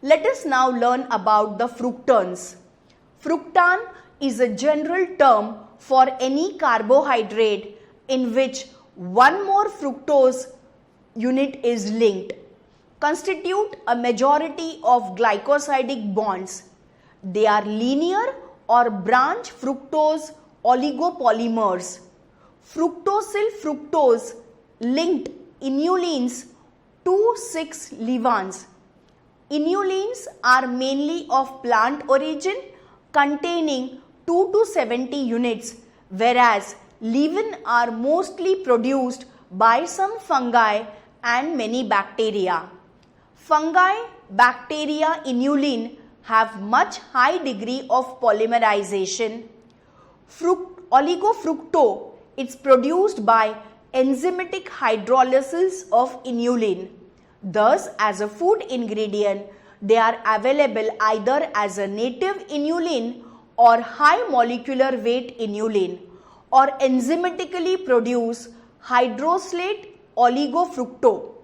Let us now learn about the fructans. Fructan is a general term for any carbohydrate in which one more fructose unit is linked, constitute a majority of glycosidic bonds. They are linear or branch fructose oligopolymers. Fructosyl fructose linked inulins 2,6-levans. Inulins are mainly of plant origin containing 2 to 70 units, whereas levan are mostly produced by some fungi and many bacteria. Fungi, bacteria, inulin have much high degree of polymerization. Oligofructo is produced by enzymatic hydrolysis of inulin. Thus, as a food ingredient, they are available either as a native inulin or high molecular weight inulin, or enzymatically produce hydrolysate oligofructo.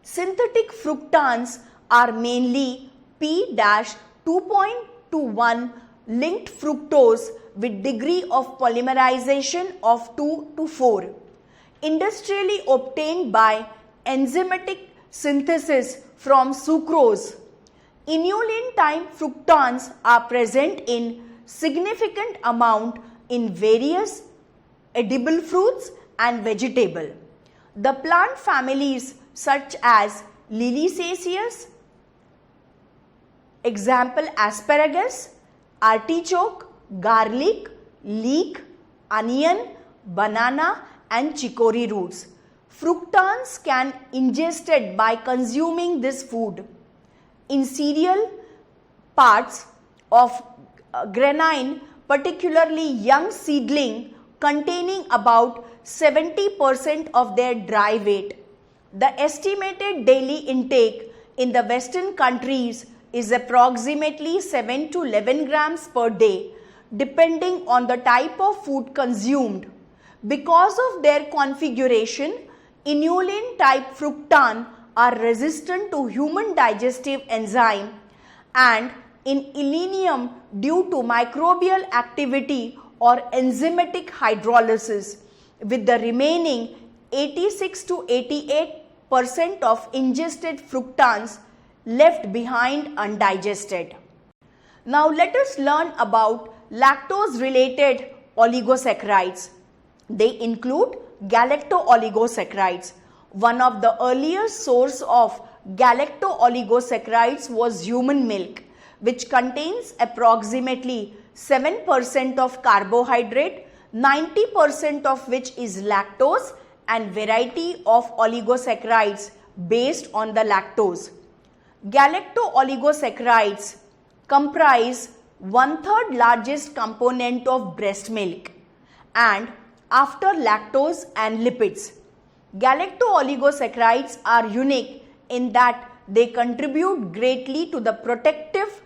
Synthetic fructans are mainly P-2.21 linked fructose with degree of polymerization of 2 to 4, industrially obtained by enzymatic synthesis from sucrose. Inulin type fructans are present in significant amount in various edible fruits and vegetable. The plant families such as Liliaceae, example asparagus, artichoke, garlic, leek, onion, banana and chicory roots. Fructans can ingested by consuming this food. In cereal parts of granine, particularly young seedling containing about 70% of their dry weight. The estimated daily intake in the Western countries is approximately 7 to 11 grams per day, depending on the type of food consumed. Because of their configuration, inulin type fructan are resistant to human digestive enzyme, and in illinium due to microbial activity or enzymatic hydrolysis, with the remaining 86 to 88% of ingested fructans left behind undigested. Now let us learn about lactose related oligosaccharides. They include galacto-oligosaccharides. One of the earliest source of galacto-oligosaccharides was human milk, which contains approximately 7% of carbohydrate, 90% of which is lactose, and variety of oligosaccharides based on the lactose. Galacto-oligosaccharides comprise 1/3 largest component of breast milk and after lactose and lipids. Galacto-oligosaccharides are unique in that they contribute greatly to the protective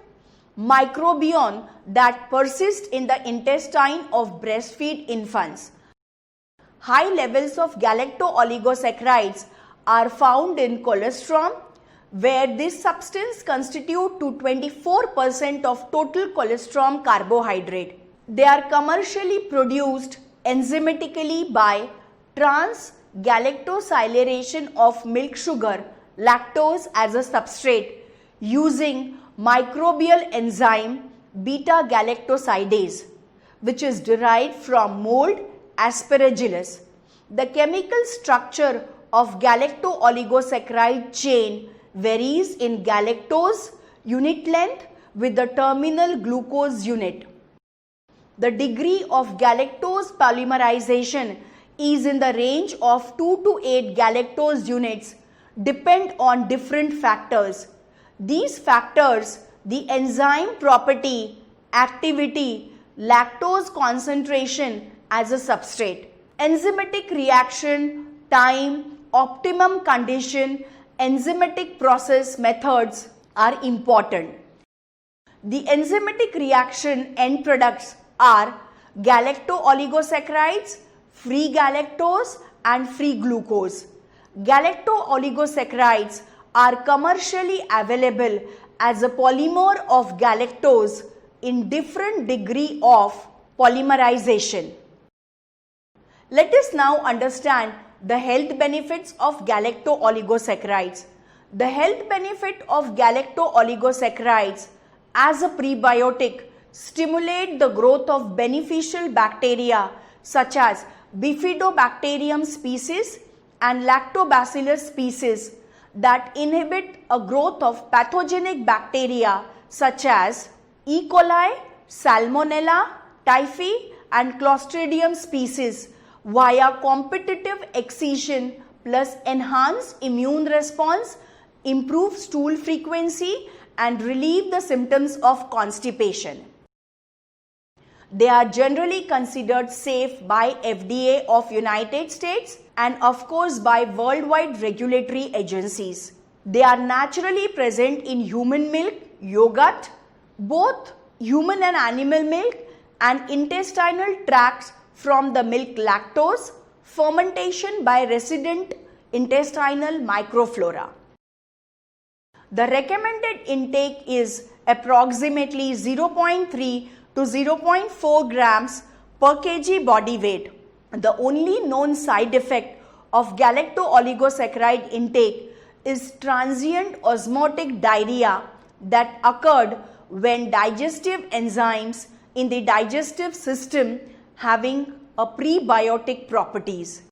microbiome that persists in the intestine of breastfeed infants. High levels of galacto-oligosaccharides are found in colostrum, where this substance constitutes to 24% of total colostrum carbohydrate. They are commercially produced enzymatically by trans-galactosylation of milk sugar, lactose as a substrate, using microbial enzyme beta-galactosidase, which is derived from mold Aspergillus. The chemical structure of galacto-oligosaccharide chain varies in galactose unit length with the terminal glucose unit. The degree of galactose polymerization is in the range of 2 to 8 galactose units, depend on different factors. These factors, the enzyme property, activity, lactose concentration as a substrate, enzymatic reaction, time, optimum condition, enzymatic process methods are important. The enzymatic reaction end products are galacto-oligosaccharides, free galactose and free glucose. Galacto-oligosaccharides are commercially available as a polymer of galactose in different degree of polymerization. Let us now understand the health benefits of galacto-oligosaccharides. The health benefit of galacto-oligosaccharides as a prebiotic stimulate the growth of beneficial bacteria such as Bifidobacterium species and Lactobacillus species that inhibit a growth of pathogenic bacteria such as E. coli, Salmonella, Typhi and Clostridium species via competitive excision plus enhance immune response, improve stool frequency and relieve the symptoms of constipation. They are generally considered safe by FDA of United States and of course by worldwide regulatory agencies. They are naturally present in human milk, yogurt, both human and animal milk and intestinal tracts from the milk lactose, fermentation by resident intestinal microflora. The recommended intake is approximately 0.3 to 0.4 grams per kg body weight. The only known side effect of galacto-oligosaccharide intake is transient osmotic diarrhea that occurred when digestive enzymes in the digestive system having a prebiotic properties.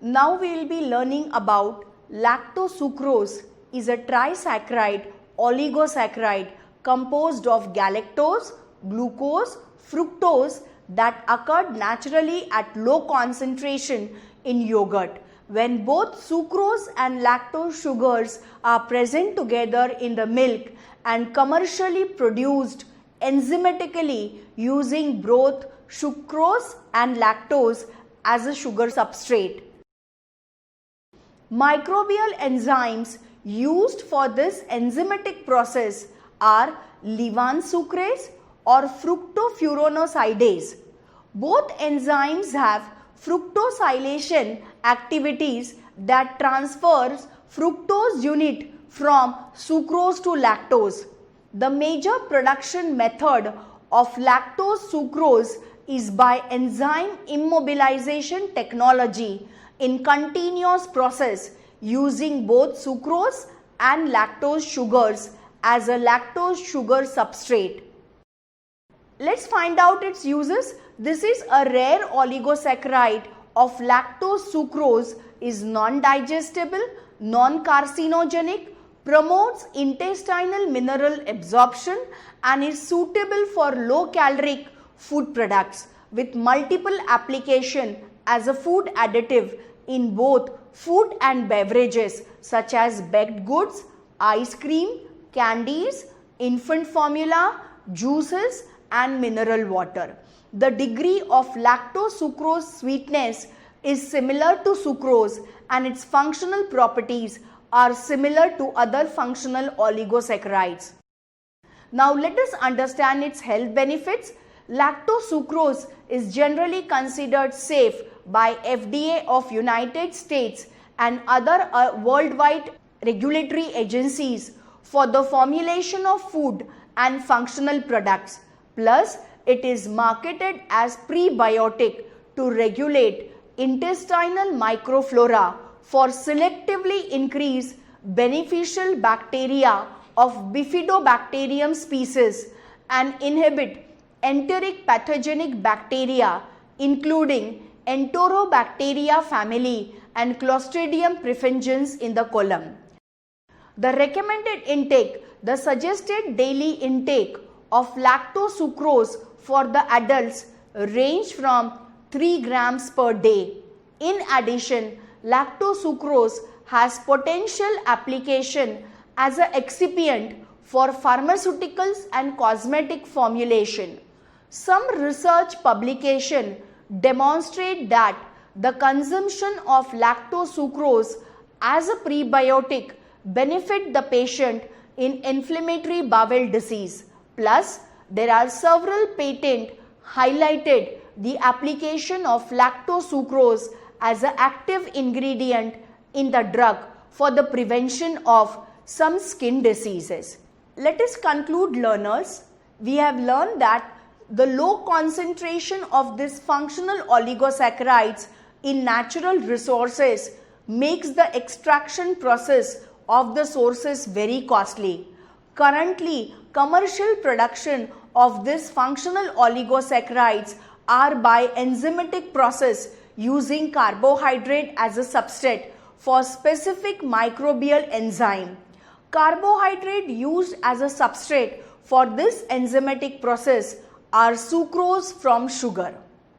Now we will be learning about lactosucrose is a trisaccharide oligosaccharide composed of galactose, glucose, fructose that occurred naturally at low concentration in yogurt. When both sucrose and lactose sugars are present together in the milk and commercially produced enzymatically using both sucrose and lactose as a sugar substrate. Microbial enzymes used for this enzymatic process are levanssucrase or fructofurantosidase. Both enzymes have fructosylation activities that transfers fructose unit from sucrose to lactose. The major production method of lactose sucrose is by enzyme immobilization technology in continuous process using both sucrose and lactose sugars as a lactose sugar substrate. Let's find out its uses. This is a rare oligosaccharide of lactose sucrose, is non-digestible, non-carcinogenic, promotes intestinal mineral absorption and is suitable for low-caloric food products with multiple application as a food additive in both food and beverages such as baked goods, ice cream, candies, infant formula, juices and mineral water. The degree of lactose sucrose sweetness is similar to sucrose and its functional properties are similar to other functional oligosaccharides. Now let us understand its health benefits. Lactose sucrose is generally considered safe by FDA of United States and other worldwide regulatory agencies for the formulation of food and functional products. Plus, it is marketed as prebiotic to regulate intestinal microflora for selectively increase beneficial bacteria of Bifidobacterium species and inhibit enteric pathogenic bacteria including Enterobacteria family and Clostridium perfringens in the colon. The recommended intake, the suggested daily intake of lactose sucrose for the adults range from 3 grams per day. In addition, lactose sucrose has potential application as an excipient for pharmaceuticals and cosmetic formulation. Some research publication demonstrate that the consumption of lactose sucrose as a prebiotic benefit the patient in inflammatory bowel disease. Plus, there are several patents highlighted the application of lactose sucrose as an active ingredient in the drug for the prevention of some skin diseases. Let us conclude, learners. We have learned that the low concentration of these functional oligosaccharides in natural resources makes the extraction process of the sources very costly. Currently, commercial production of these functional oligosaccharides are by enzymatic process using carbohydrate as a substrate for specific microbial enzyme. Carbohydrate used as a substrate for this enzymatic process are sucrose from sugar.